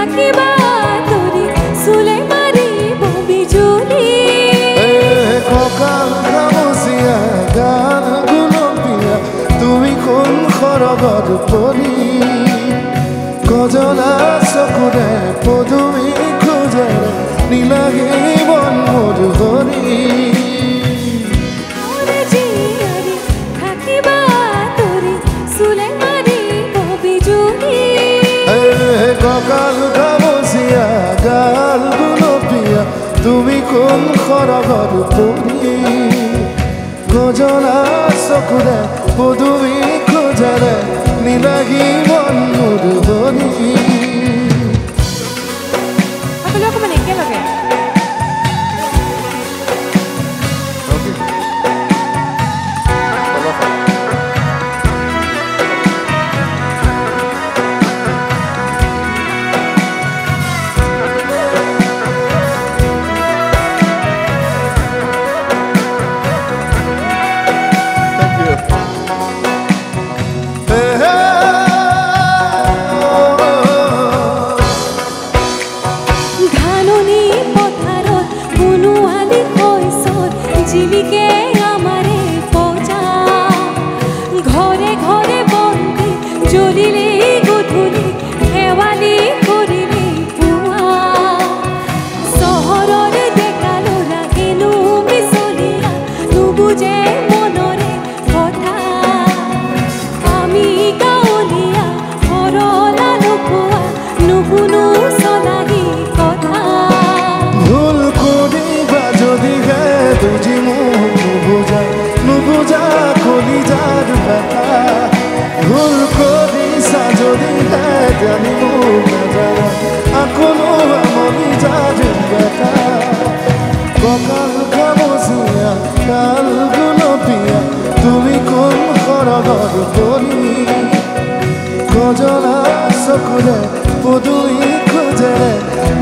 থাকিবা তৰি চুলে মাৰিব বিজুলি কঁকাল খামুচিয়া গান গুলপীয়া তুমি কোন সৰগত পৰি গজলা চকুৰে পদুমী খোজেৰে নীলাহী মন মধুৰি থাকিবা তৰি চুলে মাৰিব বিজুলি কঁকাল খামুচিয়া গাল গুলপীয়া তুমি কোন সৰগত পৰি গজলা চকুৰে পদুমী খোজেৰে নীলাহী মন মধুৰি অকণমান একেলগে জীবিকে আমাৰে পজা ঘৰে ঘৰে বন্দি জ্বলিলে গধূলি হেৱালি কৰিলে পুৱা চহৰৰ ডেকালৰা হেনো মিছলীয়া নুবুজে মনৰে কথা আমি গাঁৱলীয়া সৰলা নোপোৱা নুশুনো চলাহী কথা ভুল কৰিবা যদিহে তুজি নুবুজা কলিজাৰ ব্যথা ভুল কৰিছা যদিহে জানিব নাজানা আকনো আমনি যাৰ ব্যথা কঁকাল খামুচিয়া গাল গুলপীয়া তুমি কোন সৰগত পৰি গজলা চকুৰে পদুমী খোজেৰে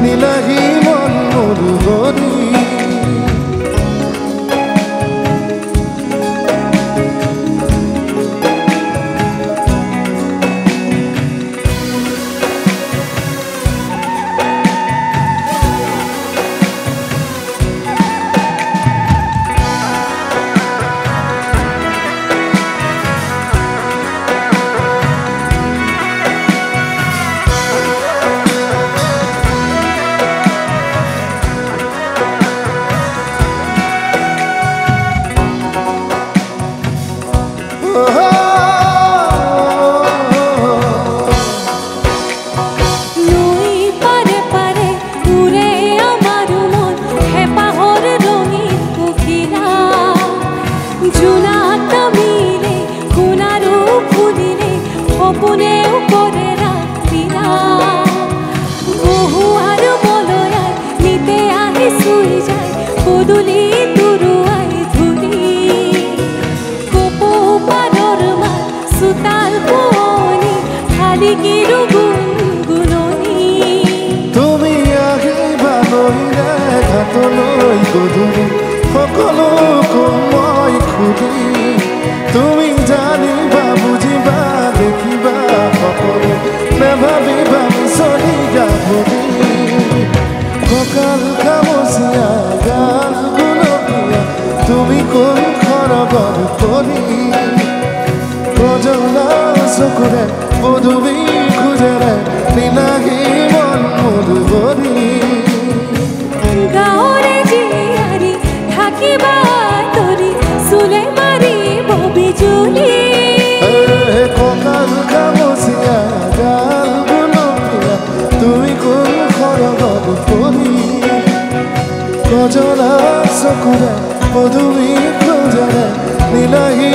নীলাহী মন মধুৰি সপোনেও কৰে ৰাতিৰা বহু আৰু বলয়াই নিতে আহি চুই যায় পদূলি তুৰুৱাই ধূলি কপৌ পাৰৰ মাত চোতাল পুৱনি শালিকীৰো গুণগুণনি তুমি আহিবা নৈৰে ঘাটলৈ গধূলি সকলো মই খুলি তুমি জানিবা বুজিবা দেখিবা সকলো নেভাবিবা মিছলি গাভৰি কঁকাল খামুচিয়া গাল গুলপীয়া তুমি কোন সৰগত পৰি গজলা চকুৰে পদুমী খোজেৰে নীলাহী মন মধুৰি গাঁৱৰে জীয়াৰী থাকিবা তৰি চুলে মাৰিব বিজুলি কঁকাল খামুচিয়া গাল গুলপীয়া তুমি কোন সৰগত পৰি গজলা চকুৰে পদুমী খোজেৰে নীলাহী